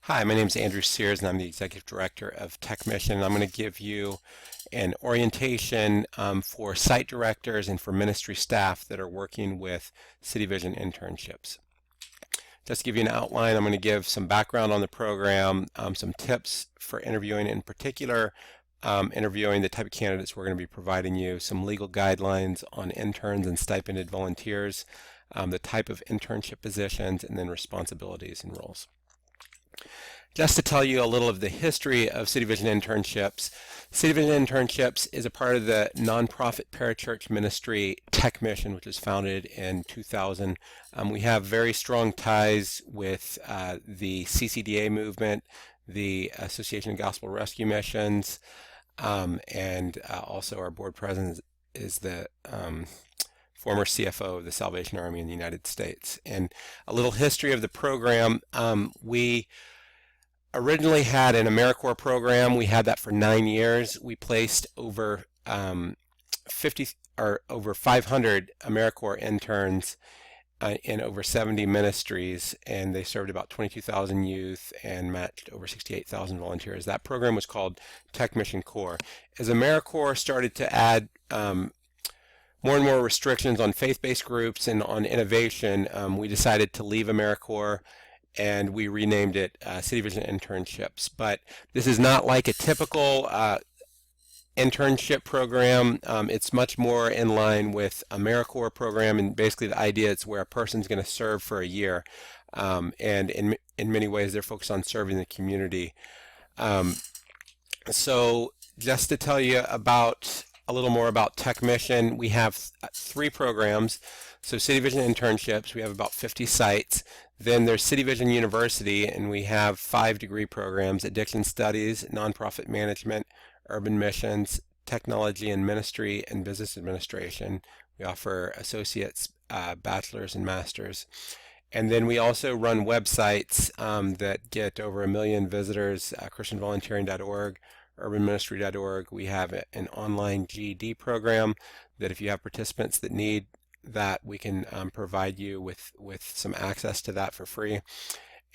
Hi, my name is Andrew Sears, and I'm the Executive Director of Tech Mission. And I'm going to give you an orientation for site directors and for ministry staff that are working with City Vision internships. Just to give you an outline, I'm going to give some background on the program, some tips for interviewing, in particular, interviewing the type of candidates we're going to be providing you, some legal guidelines on interns and stipended volunteers, the type of internship positions, and then responsibilities and roles. Just to tell you a little of the history of City Vision Internships, City Vision Internships is a part of the nonprofit parachurch ministry Tech Mission, which was founded in 2000. We have very strong ties with the CCDA movement, the Association of Gospel Rescue Missions, and also our board president is the former CFO of the Salvation Army in the United States. And a little history of the program, we originally had an AmeriCorps program. We had that for 9 years. We placed over 50 or over 500 AmeriCorps interns in over 70 ministries, and they served about 22,000 youth and matched over 68,000 volunteers. That program was called Tech Mission Corps. As AmeriCorps started to add more and more restrictions on faith-based groups and on innovation, we decided to leave AmeriCorps, and we renamed it City Vision Internships. But this is not like a typical internship program. It's much more in line with AmeriCorps program, and basically the idea is where a person's going to serve for a year, and in many ways they're focused on serving the community. So just to tell you about a little more about Tech Mission, we have 3 programs. So City Vision Internships, we have about 50 sites. Then there's City Vision University, and we have 5 degree programs: Addiction Studies, Nonprofit Management, Urban Missions, Technology and Ministry, and Business Administration. We offer associates, bachelors, and masters. And then we also run websites that get over 1 million visitors, christianvolunteering.org, urbanministry.org. We have an online GED program that if you have participants that need that, we can provide you with some access to that for free.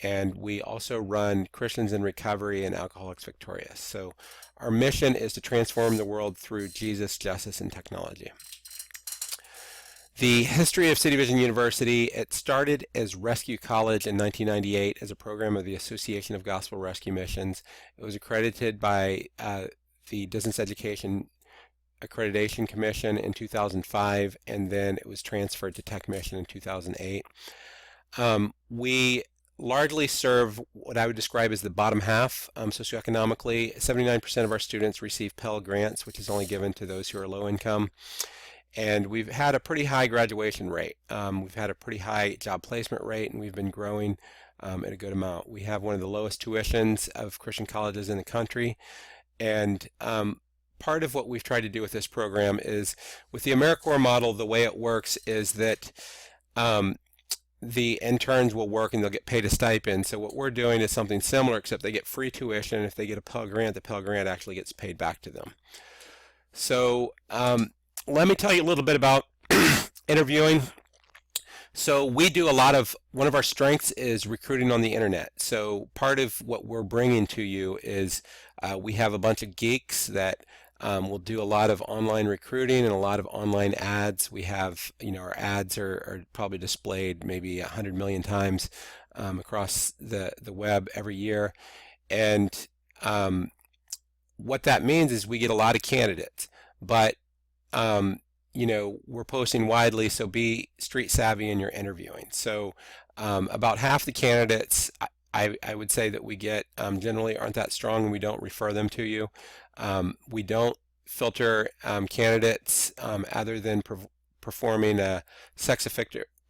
And we also run Christians in Recovery and Alcoholics Victorious. So our mission is to transform the world through Jesus, justice, and technology. The history of City Vision University: it started as Rescue College in 1998 as a program of the Association of Gospel Rescue Missions. It was accredited by the Distance Education Accreditation Commission in 2005, and then it was transferred to Tech Mission in 2008. We largely serve what I would describe as the bottom half socioeconomically. 79% of our students receive Pell Grants, which is only given to those who are low income. And we've had a pretty high graduation rate. We've had a pretty high job placement rate, and we've been growing at a good amount. We have one of the lowest tuitions of Christian colleges in the country. And part of what we've tried to do with this program is, with the AmeriCorps model, the way it works is that the interns will work and they'll get paid a stipend. So what we're doing is something similar, except they get free tuition. If they get a Pell Grant, the Pell Grant actually gets paid back to them. So let me tell you a little bit about interviewing. So we do a lot of, one of our strengths is recruiting on the internet. So part of what we're bringing to you is we have a bunch of geeks that will do a lot of online recruiting and a lot of online ads. We have, our ads are probably displayed maybe 100 million times across the web every year. And what that means is we get a lot of candidates, but we're posting widely, so be street savvy in your interviewing. So about half the candidates I would say that we get generally aren't that strong, and we don't refer them to you. We don't filter candidates other than performing a sex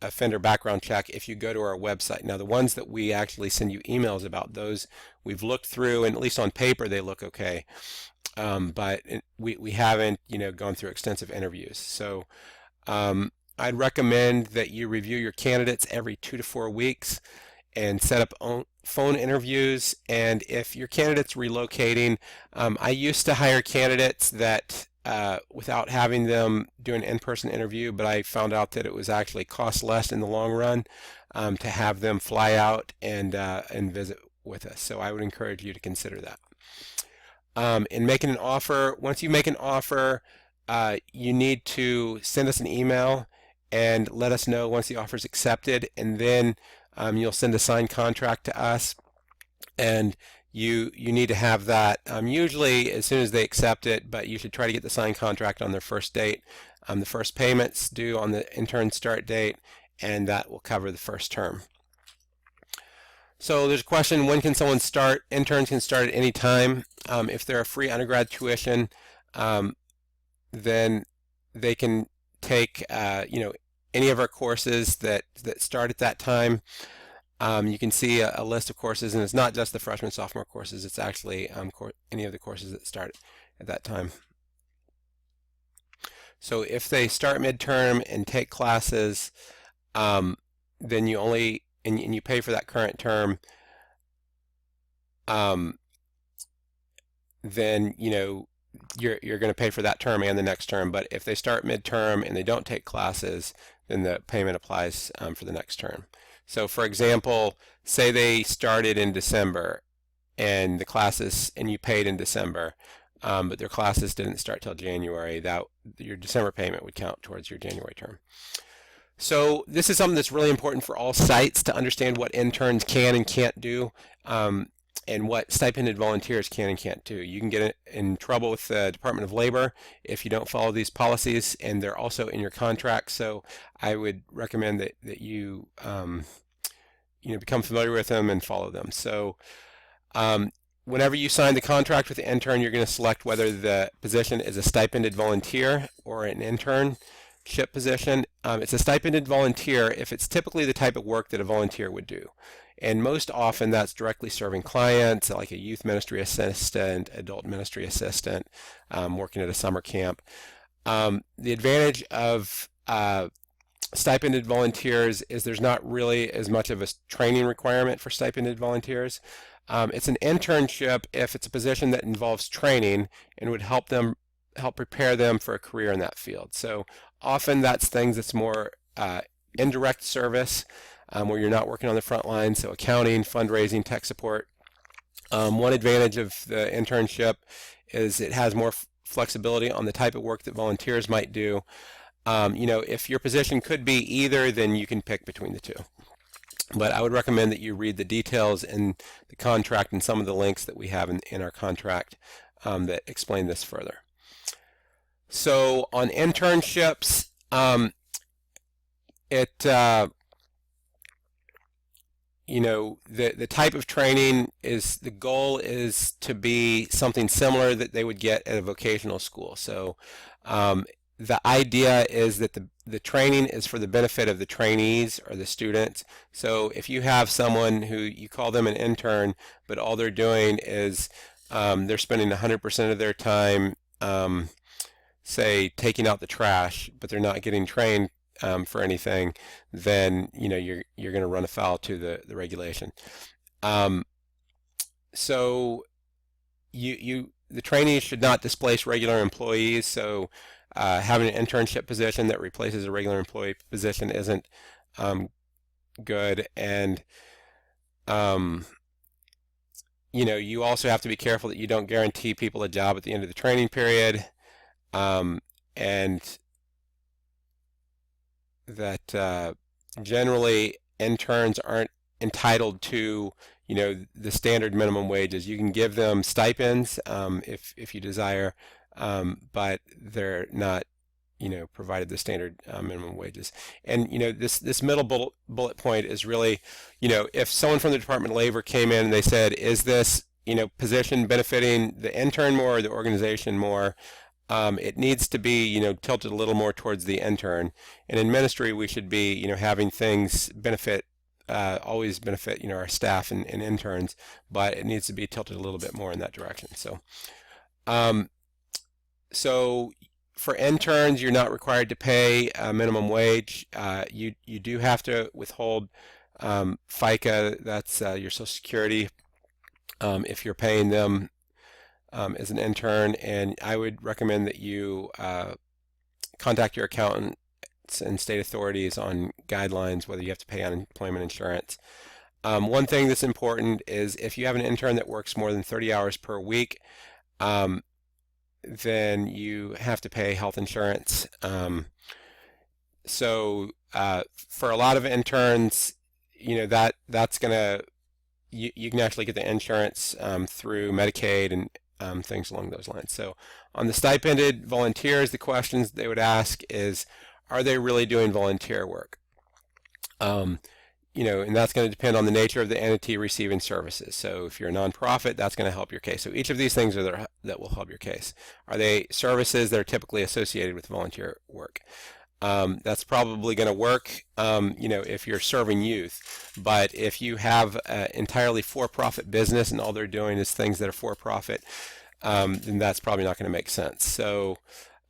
offender background check if you go to our website. Now, the ones that we actually send you emails about, those we've looked through, and at least on paper they look okay. But we haven't gone through extensive interviews. So I'd recommend that you review your candidates every 2 to 4 weeks and set up phone interviews. And if your candidate's relocating, I used to hire candidates that without having them do an in-person interview, but I found out that it was actually cost less in the long run to have them fly out and visit with us. So I would encourage you to consider that. In making an offer, once you make an offer, you need to send us an email and let us know once the offer is accepted, and then you'll send a signed contract to us, and you need to have that usually as soon as they accept it, but you should try to get the signed contract on their first date. The first payment's due on the intern start date, and that will cover the first term. So there's a question, when can someone start? Interns can start at any time. If they're a free undergrad tuition, then they can take any of our courses that start at that time. You can see a list of courses, and it's not just the freshman sophomore courses, it's actually any of the courses that start at that time. So if they start midterm and take classes, then you only and you pay for that current term, then you're going to pay for that term and the next term. But if they start midterm and they don't take classes, then the payment applies for the next term. So for example, say they started in December and the classes, and you paid in December, but their classes didn't start till January, that your December payment would count towards your January term. So this is something that's really important for all sites to understand what interns can and can't do, and what stipended volunteers can and can't do. You can get in trouble with the Department of Labor if you don't follow these policies, and they're also in your contract. So I would recommend that you become familiar with them and follow them. So whenever you sign the contract with the intern, you're going to select whether the position is a stipended volunteer or an internship position. It's a stipended volunteer if it's typically the type of work that a volunteer would do. And most often that's directly serving clients, like a youth ministry assistant, adult ministry assistant, working at a summer camp. The advantage of stipended volunteers is there's not really as much of a training requirement for stipended volunteers. It's an internship if it's a position that involves training and would help prepare them for a career in that field. So often that's things that's more indirect service, where you're not working on the front line, so accounting, fundraising, tech support. One advantage of the internship is it has more flexibility on the type of work that volunteers might do. If your position could be either, then you can pick between the two. But I would recommend that you read the details in the contract and some of the links that we have in our contract that explain this further. So on internships, the type of training is, the goal is to be something similar that they would get at a vocational school. So the idea is that the training is for the benefit of the trainees or the students. So if you have someone who you call them an intern, but all they're doing is they're spending 100% of their time, say, taking out the trash, but they're not getting trained for anything, then you're going to run afoul to the regulation. So the trainees should not displace regular employees. So having an internship position that replaces a regular employee position isn't good. And you also have to be careful that you don't guarantee people a job at the end of the training period, and that generally interns aren't entitled to the standard minimum wages. You can give them stipends if you desire, but they're not provided the standard minimum wages. And this middle bullet point is really, if someone from the Department of Labor came in and they said, is this position benefiting the intern more or the organization more? It needs to be tilted a little more towards the intern. And in ministry, we should be having things always benefit our staff and interns, but it needs to be tilted a little bit more in that direction. So for interns, you're not required to pay a minimum wage. You do have to withhold FICA, that's your Social Security, if you're paying them as an intern, and I would recommend that you contact your accountants and state authorities on guidelines, whether you have to pay unemployment insurance. One thing that's important is if you have an intern that works more than 30 hours per week, then you have to pay health insurance. So for a lot of interns, that's gonna you can actually get the insurance through Medicaid and things along those lines. So on the stipended volunteers, the questions they would ask is, are they really doing volunteer work? And that's going to depend on the nature of the entity receiving services. So if you're a nonprofit, that's going to help your case. So each of these things are there that will help your case. Are they services that are typically associated with volunteer work? That's probably going to work, if you're serving youth. But if you have an entirely for-profit business and all they're doing is things that are for-profit, then that's probably not going to make sense. So,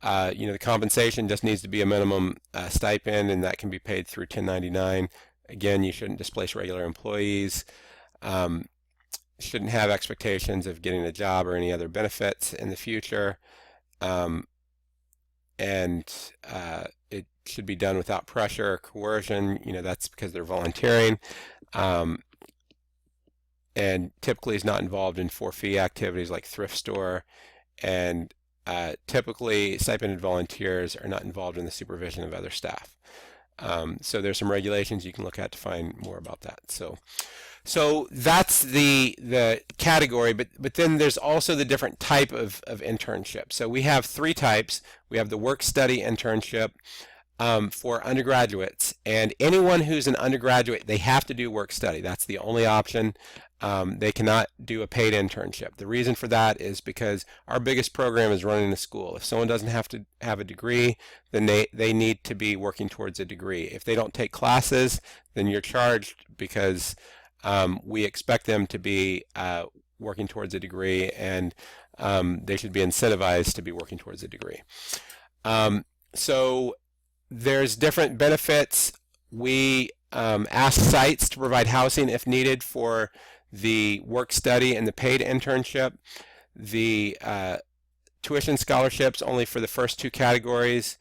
the compensation just needs to be a minimum stipend, and that can be paid through 1099. Again, you shouldn't displace regular employees. Shouldn't have expectations of getting a job or any other benefits in the future. It should be done without pressure or coercion. That's because they're volunteering. And typically is not involved in for-fee activities like thrift store. And typically, stipended volunteers are not involved in the supervision of other staff. So there's some regulations you can look at to find more about that. So that's the category, but then there's also the different type of internship. So we have three types. We have the work-study internship for undergraduates, and anyone who's an undergraduate, they have to do work-study. That's the only option. They cannot do a paid internship. The reason for that is because our biggest program is running a school. If someone doesn't have to have a degree, then they need to be working towards a degree. If they don't take classes, then you're charged because we expect them to be working towards a degree, and they should be incentivized to be working towards a degree. So there's different benefits. We ask sites to provide housing if needed for the work-study and the paid internship. The tuition scholarships only for the first two categories.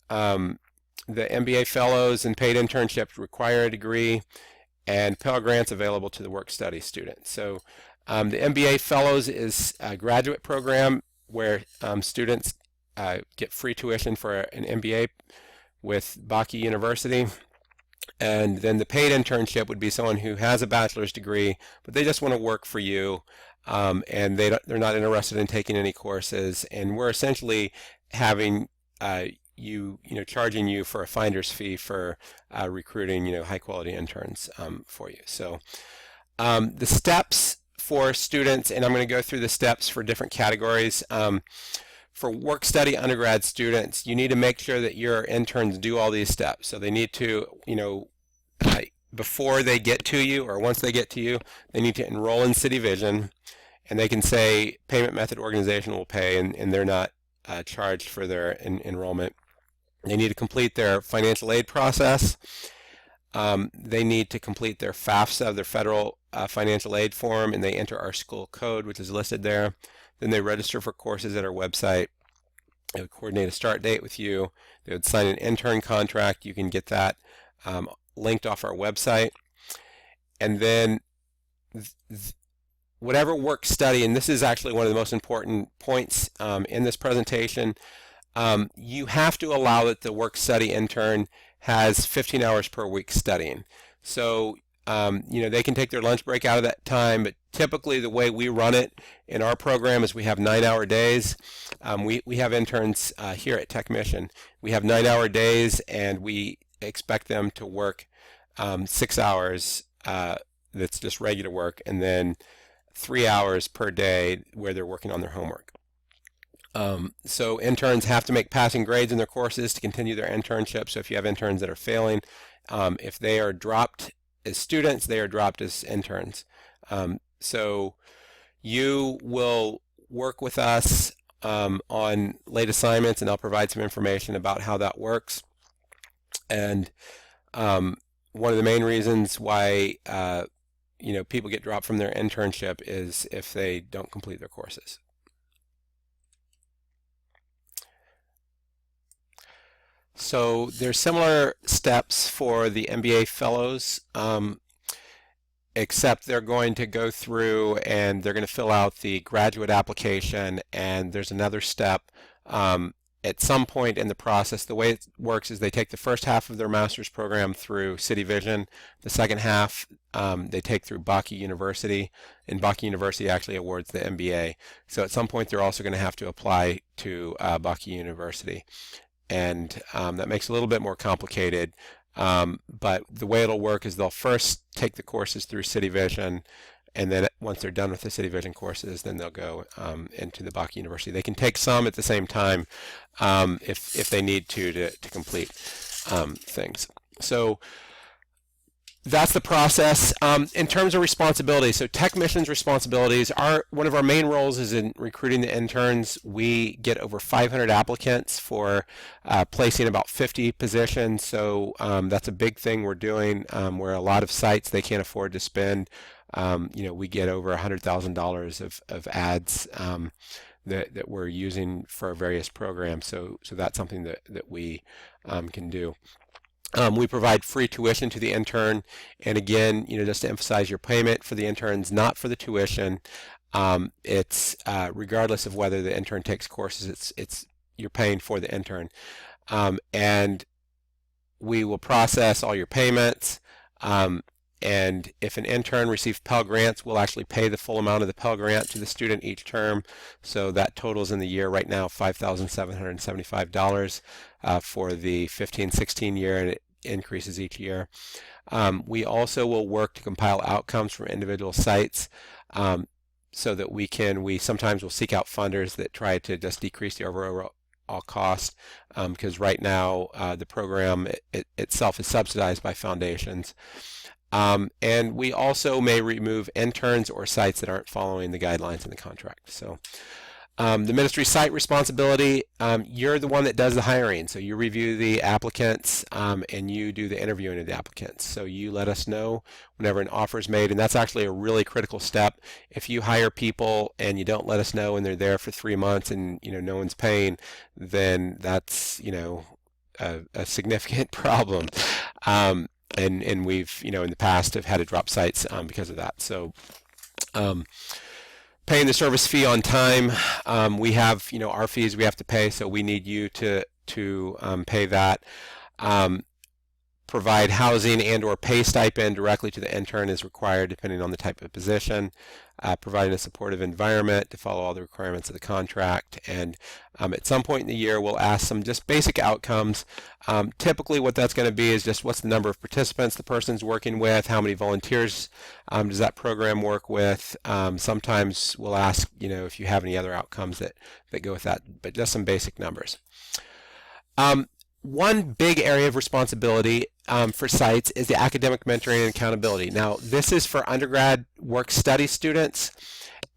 The MBA fellows and paid internships require a degree, and Pell Grants available to the work-study students. So the MBA fellows is a graduate program where students get free tuition for an MBA with Bakke University. And then the paid internship would be someone who has a bachelor's degree, but they just want to work for you, and they're not interested in taking any courses. And we're essentially having charging you for a finder's fee for recruiting high quality interns for you. So the steps for students, and I'm going to go through the steps for different categories. For work-study undergrad students, you need to make sure that your interns do all these steps. So they need to, before they get to you or once they get to you, they need to enroll in CityVision, and they can say payment method organization will pay, and they're not charged for their enrollment. They need to complete their financial aid process. They need to complete their FAFSA, their federal financial aid form, and they enter our school code, which is listed there. Then they register for courses at our website. They would coordinate a start date with you. They would sign an intern contract. You can get that linked off our website. And then whatever work study, and this is actually one of the most important points in this presentation, you have to allow that the work study intern has 15 hours per week studying. So they can take their lunch break out of that time, but typically the way we run it in our program is we have 9-hour days. We have interns here at Tech Mission. We have 9-hour days, and we expect them to work 6 hours that's just regular work, and then 3 hours per day where they're working on their homework. So interns have to make passing grades in their courses to continue their internship. So if you have interns that are failing, if they are dropped as students, they are dropped as interns. So you will work with us on late assignments, and I'll provide some information about how that works. And one of the main reasons why people get dropped from their internship is if they don't complete their courses. So there's similar steps for the MBA fellows. except they're going to go through and they're going to fill out the graduate application, and there's another step at some point in the process. The way it works is they take the first half of their master's program through City Vision. The second half they take through Bucky University, and Bucky University actually awards the MBA. So at some point they're also going to have to apply to Bucky University, and that makes it a little bit more complicated. But the way it'll work is they'll first take the courses through City Vision, and then once they're done with the City Vision courses, then they'll go into the Bucky University. They can take some at the same time if they need to complete things. So that's the process. In terms of responsibilities, so Tech Mission's responsibilities are, one of our main roles is in recruiting the interns. We get over 500 applicants for placing about 50 positions, so that's a big thing we're doing, where a lot of sites they can't afford to spend. We get over $100,000 of ads that we're using for our various programs, so that's something that we can do. We provide free tuition to the intern, and again, just to emphasize, your payment for the intern's not for the tuition. It's regardless of whether the intern takes courses, it's you're paying for the intern, and we will process all your payments. And if an intern receives Pell Grants, we'll actually pay the full amount of the Pell Grant to the student each term. So that totals in the year right now $5,775 for the 15-16 year, and it increases each year. We also will work to compile outcomes from individual sites so that we sometimes will seek out funders that try to just decrease the overall cost, because right now the program itself is subsidized by foundations. And we also may remove interns or sites that aren't following the guidelines in the contract. So the ministry site responsibility, you're the one that does the hiring. So you review the applicants and you do the interviewing of the applicants. So you let us know whenever an offer is made, and that's actually a really critical step. If you hire people and you don't let us know and they're there for 3 months and no one's paying, then that's a significant problem. And we've in the past have had to drop sites because of that. So paying the service fee on time, we have our fees we have to pay, so we need you to pay that. Provide housing and or pay stipend directly to the intern as required depending on the type of position. Providing a supportive environment to follow all the requirements of the contract, and at some point in the year we'll ask some just basic outcomes. Typically what that's going to be is just what's the number of participants the person's working with, how many volunteers does that program work with. Sometimes we'll ask if you have any other outcomes that go with that, but just some basic numbers. One big area of responsibility for sites is the academic mentoring and accountability. Now, this is for undergrad work-study students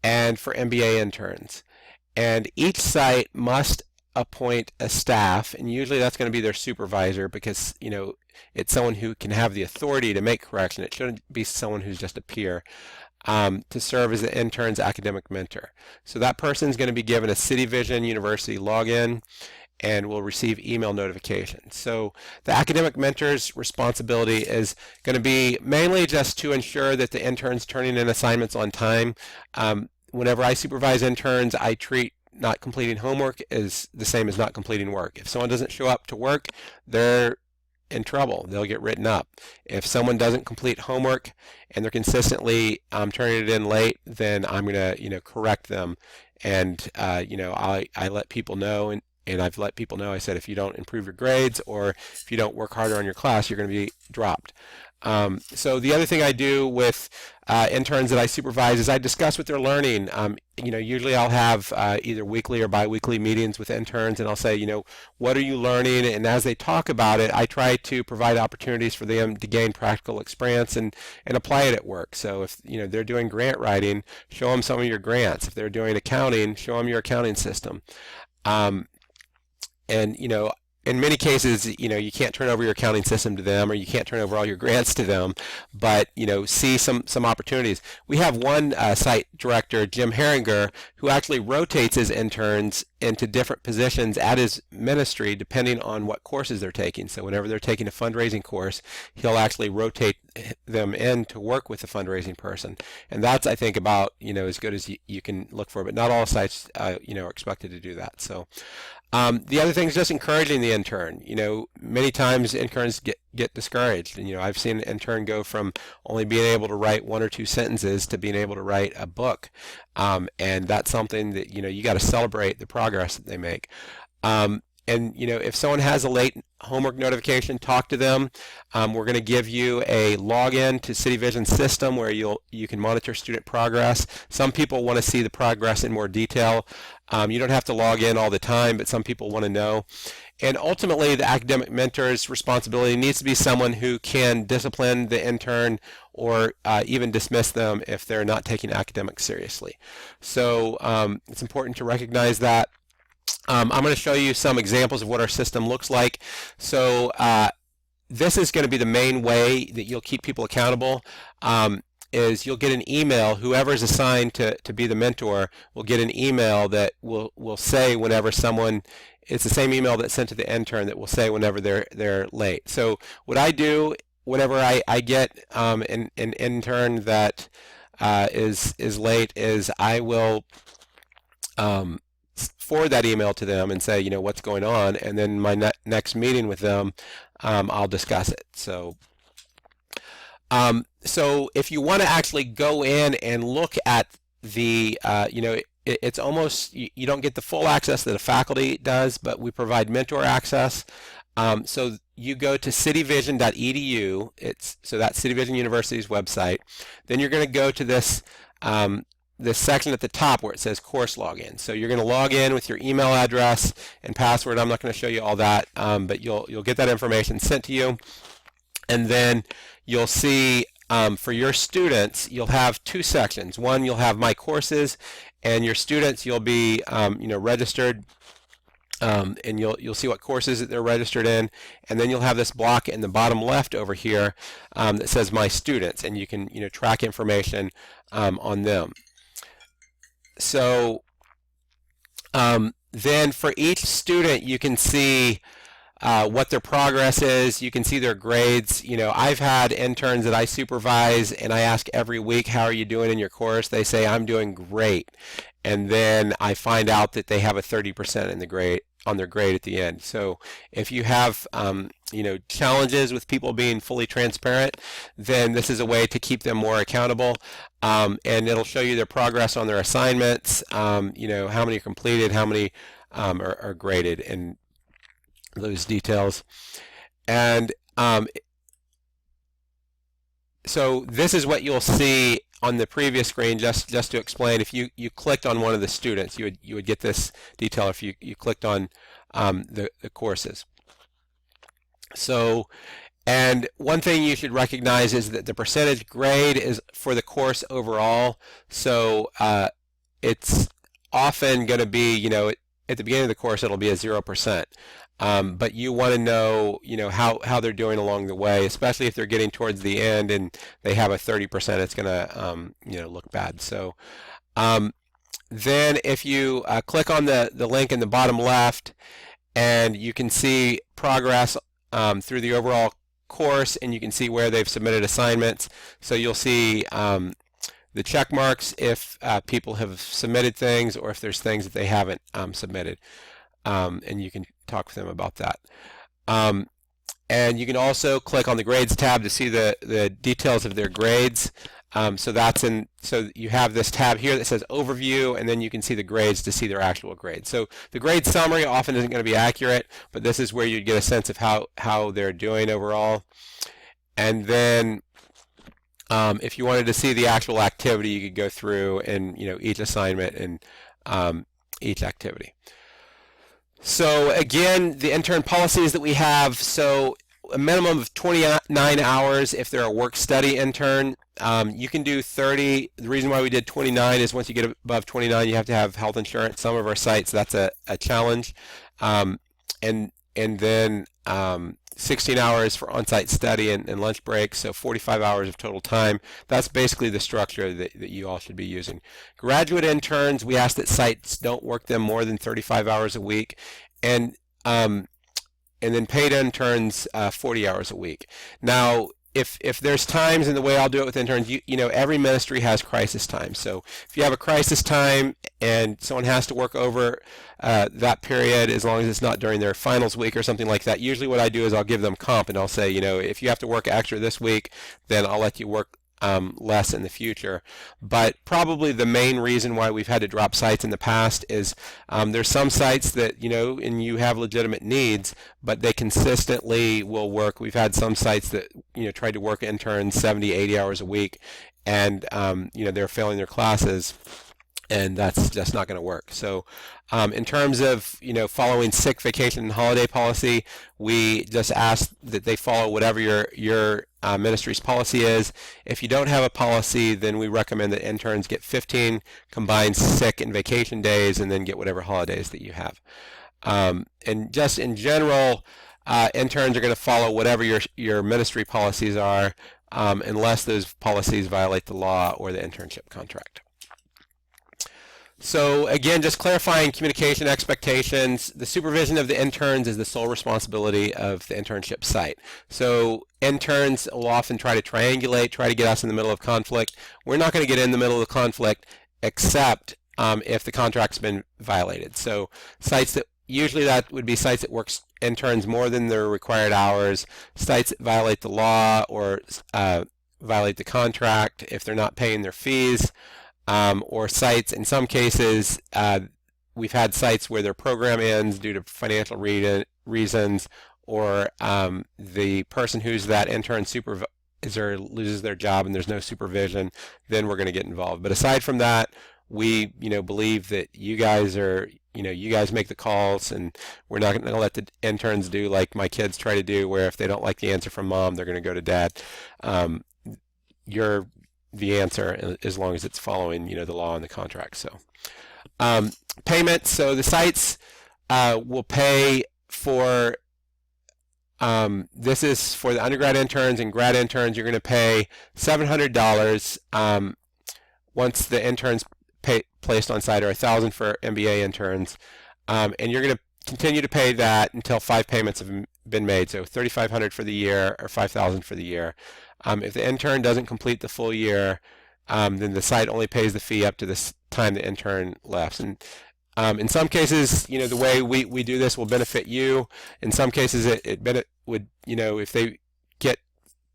and for MBA interns. And each site must appoint a staff, and usually that's going to be their supervisor, because it's someone who can have the authority to make correction. It shouldn't be someone who's just a peer. To serve as the intern's academic mentor. So that person is going to be given a City Vision University login and will receive email notifications. So the academic mentor's responsibility is going to be mainly just to ensure that the intern's turning in assignments on time. Whenever I supervise interns, I treat not completing homework as the same as not completing work. If someone doesn't show up to work, they're in trouble. They'll get written up. If someone doesn't complete homework and they're consistently turning it in late, then I'm going to correct them, and I let people know, and I've let people know, I said, if you don't improve your grades or if you don't work harder on your class, you're going to be dropped. So the other thing I do with interns that I supervise is I discuss what they're learning. Usually I'll have either weekly or bi-weekly meetings with interns, and I'll say, what are you learning? And as they talk about it, I try to provide opportunities for them to gain practical experience and apply it at work. So if they're doing grant writing, show them some of your grants. If they're doing accounting, show them your accounting system. And in many cases, you can't turn over your accounting system to them, or you can't turn over all your grants to them, but see some opportunities. We have one site director, Jim Herringer, who actually rotates his interns into different positions at his ministry depending on what courses they're taking. So whenever they're taking a fundraising course, he'll actually rotate them in to work with the fundraising person, and that's, I think, about as good as you can look for. But not all sites are expected to do that. So. The other thing is just encouraging the intern. Many times interns get discouraged, and I've seen an intern go from only being able to write 1 or 2 sentences to being able to write a book, and that's something that you got to celebrate the progress that they make. And if someone has a late homework notification, talk to them. We're going to give you a login to CityVision's system where you can monitor student progress. Some people want to see the progress in more detail. You don't have to log in all the time, but some people want to know. And ultimately, the academic mentor's responsibility needs to be someone who can discipline the intern or even dismiss them if they're not taking academics seriously. So it's important to recognize that. I'm going to show you some examples of what our system looks like. So this is going to be the main way that you'll keep people accountable. Is you'll get an email. Whoever is assigned to be the mentor will get an email that will say whenever someone. It's the same email that's sent to the intern that will say whenever they're late. So what I do whenever I get an intern that is late is I will forward that email to them and say, what's going on, and then my next meeting with them, I'll discuss it. So if you want to actually go in and look at the, it's almost, you don't get the full access that a faculty does, but we provide mentor access. So you go to cityvision.edu. So that's CityVision University's website. Then you're going to go to this section at the top where it says course login. So you're going to log in with your email address and password. I'm not going to show you all that, but you'll get that information sent to you. And then you'll see for your students, you'll have 2 sections. One, you'll have my courses, and your students, you'll be registered, and you'll see what courses that they're registered in, and then you'll have this block in the bottom left over here that says my students, and you can track information on them. So then for each student, you can see what their progress is. You can see their grades. I've had interns that I supervise, and I ask every week, how are you doing in your course? They say, I'm doing great. And then I find out that they have a 30% in the grade on their grade at the end. So if you have challenges with people being fully transparent, then this is a way to keep them more accountable, and it'll show you their progress on their assignments, how many are completed, how many are graded, and those details. And so this is what you'll see on the previous screen. Just to explain, if you clicked on one of the students, you would get this detail if you clicked on the courses. So, and one thing you should recognize is that the percentage grade is for the course overall. So it's often going to be, at the beginning of the course it'll be a 0%. But you want to know, how they're doing along the way, especially if they're getting towards the end and they have a 30%. It's going to, look bad. So then if you click on the link in the bottom left, and you can see progress through the overall course, and you can see where they've submitted assignments. So you'll see the check marks if people have submitted things, or if there's things that they haven't submitted. And you can talk with them about that. And you can also click on the grades tab to see the details of their grades. So you have this tab here that says overview, and then you can see the grades to see their actual grades. So the grade summary often isn't going to be accurate, but this is where you get a sense of how they're doing overall. And then if you wanted to see the actual activity, you could go through and each assignment and each activity. So again, the intern policies that we have, so a minimum of 29 hours if they're a work-study intern. You can do 30. The reason why we did 29 is once you get above 29, you have to have health insurance. Some of our sites, that's a challenge. And and then 16 hours for on-site study and lunch breaks, so 45 hours of total time. That's basically the structure that you all should be using. Graduate interns, we ask that sites don't work them more than 35 hours a week, and then paid interns 40 hours a week. Now, if there's times, and the way I'll do it with interns, you know, every ministry has crisis time. So if you have a crisis time and someone has to work over that period, as long as it's not during their finals week or something like that, usually what I do is I'll give them comp, and I'll say, you know, if you have to work extra this week, then I'll let you work less in the future. But probably the main reason why we've had to drop sites in the past is there's some sites that, you know, and you have legitimate needs, but they consistently will work. We've had some sites that, you know, tried to work interns 70, 80 hours a week, and you know, they're failing their classes, and that's just not going to work. So in terms of, you know, following sick, vacation, and holiday policy, we just ask that they follow whatever your ministry's policy is. If you don't have a policy, then we recommend that interns get 15 combined sick and vacation days, and then get whatever holidays that you have. And just in general, interns are going to follow whatever your ministry policies are, unless those policies violate the law or the internship contract. So again, just clarifying communication expectations. The supervision of the interns is the sole responsibility of the internship site. So interns will often try to triangulate, try to get us in the middle of conflict. We're not going to get in the middle of the conflict except if the contract's been violated. So sites that, usually that would be sites that work interns more than their required hours, sites that violate the law or violate the contract if they're not paying their fees, or sites, in some cases, we've had sites where their program ends due to financial reasons, or the person who's that intern supervisor loses their job and there's no supervision, then we're going to get involved. But aside from that, we, you know, believe that you guys are, you know, you guys make the calls, and we're not going to let the interns do like my kids try to do, where if they don't like the answer from mom, they're going to go to dad. You're the answer as long as it's following, you know, the law and the contract. So payments, so the sites will pay for, this is for the undergrad interns and grad interns. You're going to pay $700 once the interns placed on site, or $1,000 for MBA interns, and you're going to continue to pay that until 5 payments have been made, so $3,500 for the year or $5,000 for the year. If the intern doesn't complete the full year, then the site only pays the fee up to the time the intern left. And in some cases, you know, the way we do this will benefit you. In some cases, it would, you know, if they get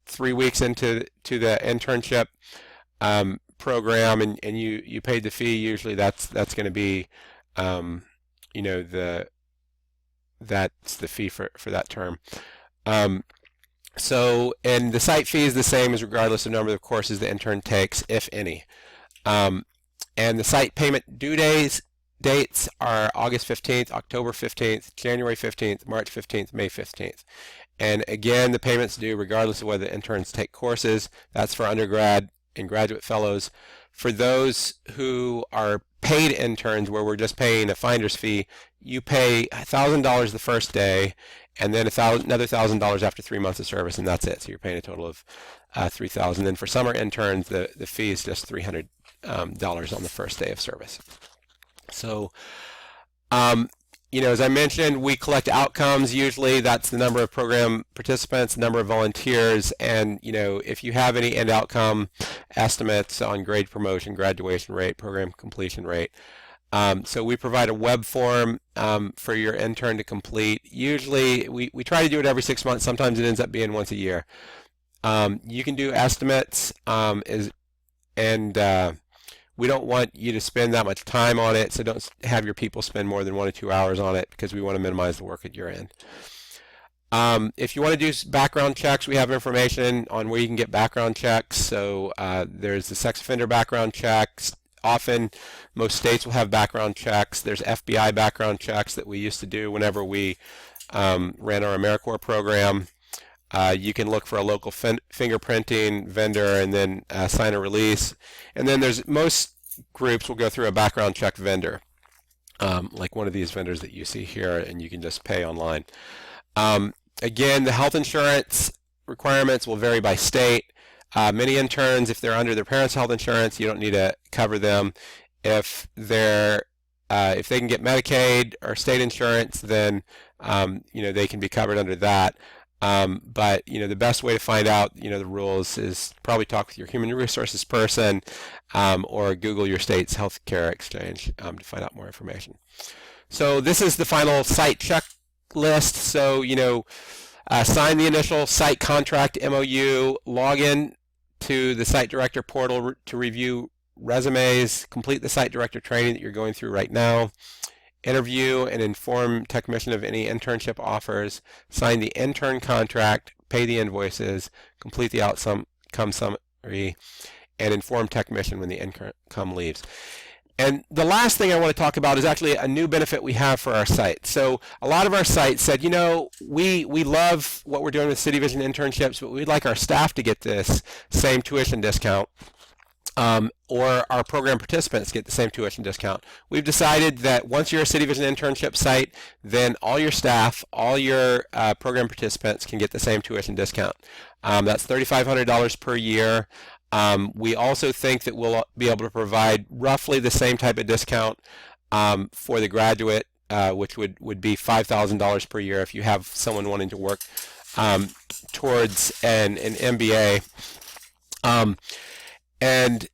3 weeks into the internship program and you paid the fee, usually that's going to be, you know, that's the fee for that term. So, and the site fee is the same as regardless of number of courses the intern takes, if any. And the site payment due dates are August 15th, October 15th, January 15th, March 15th, May 15th. And again, the payments due regardless of whether the interns take courses. That's for undergrad and graduate fellows. For those who are paid interns, where we're just paying a finder's fee, you pay $1,000 the first day, and then another $1,000 after 3 months of service, and that's it. So you're paying a total of $3,000. Then for summer interns, the fee is just $300 on the first day of service. So, you know, as I mentioned, we collect outcomes. Usually, that's the number of program participants, number of volunteers, and, you know, if you have any end outcome estimates on grade promotion, graduation rate, program completion rate. So we provide a web form for your intern to complete. Usually, we try to do it every 6 months. Sometimes it ends up being once a year. You can do estimates, we don't want you to spend that much time on it, so don't have your people spend more than 1 or 2 hours on it, because we want to minimize the work at your end. If you want to do background checks, we have information on where you can get background checks. So there's the sex offender background checks. Often, most states will have background checks. There's FBI background checks that we used to do whenever we ran our AmeriCorps program. You can look for a local fingerprinting vendor and then sign a release. And then most groups will go through a background check vendor. like one of these vendors that you see here, and you can just pay online. Again, the health insurance requirements will vary by state. Many interns, if they're under their parents' health insurance, you don't need to cover them. If they can get Medicaid or state insurance, then they can be covered under that. But the best way to find out the rules is probably talk with your human resources person, or Google your state's healthcare exchange to find out more information. So this is the final site checklist. So sign the initial site contract MOU, log in to the site director portal to review resumes, complete the site director training that you're going through right now, interview and inform technician of any internship offers, sign the intern contract, pay the invoices, complete the outcome summary, and inform technician when the income leaves. And the last thing I want to talk about is actually a new benefit we have for our site. So a lot of our sites said, we love what we're doing with City Vision internships, but we'd like our staff to get this same tuition discount. Or our program participants get the same tuition discount. We've decided that once you're a City Vision internship site, then all your staff, all your program participants can get the same tuition discount. That's $3,500 per year. We also think that we'll be able to provide roughly the same type of discount for the graduate, which would be $5,000 per year if you have someone wanting to work towards an MBA. And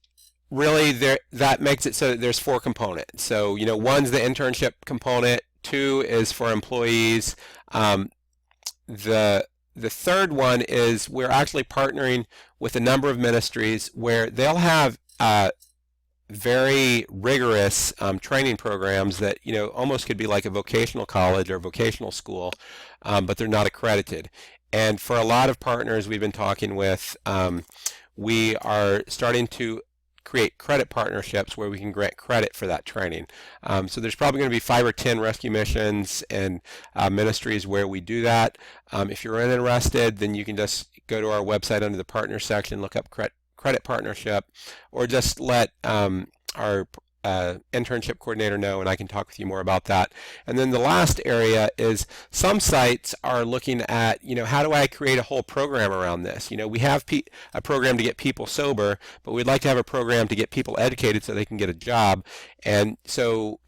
really that makes it so that there's 4 components. So one's the internship component, 2 is for employees. The third one is we're actually partnering with a number of ministries where they'll have very rigorous training programs that almost could be like a vocational college or vocational school, but they're not accredited. And for a lot of partners we've been talking with, we are starting to create credit partnerships where we can grant credit for that training. So there's probably going to be 5 or 10 rescue missions and ministries where we do that. If you're interested, then you can just go to our website under the partner section, look up credit partnership, or just let our internship coordinator know, and I can talk with you more about that. And then the last area is some sites are looking at, how do I create a whole program around this? We have a program to get people sober, but we'd like to have a program to get people educated so they can get a job. And so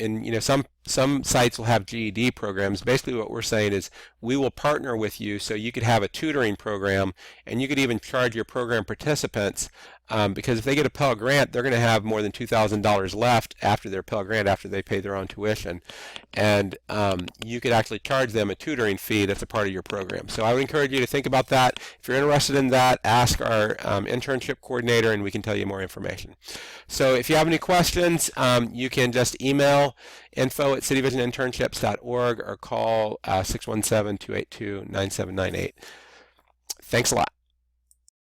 some sites will have GED programs. Basically what we're saying is we will partner with you so you could have a tutoring program, and you could even charge your program participants, because if they get a Pell Grant, they're going to have more than $2,000 left after their Pell Grant, after they pay their own tuition. And you could actually charge them a tutoring fee that's a part of your program. So I would encourage you to think about that. If you're interested in that, ask our internship coordinator and we can tell you more information. So if you have any questions, you can just email info@cityvisioninternships.org or call 617-282-9798. Thanks a lot.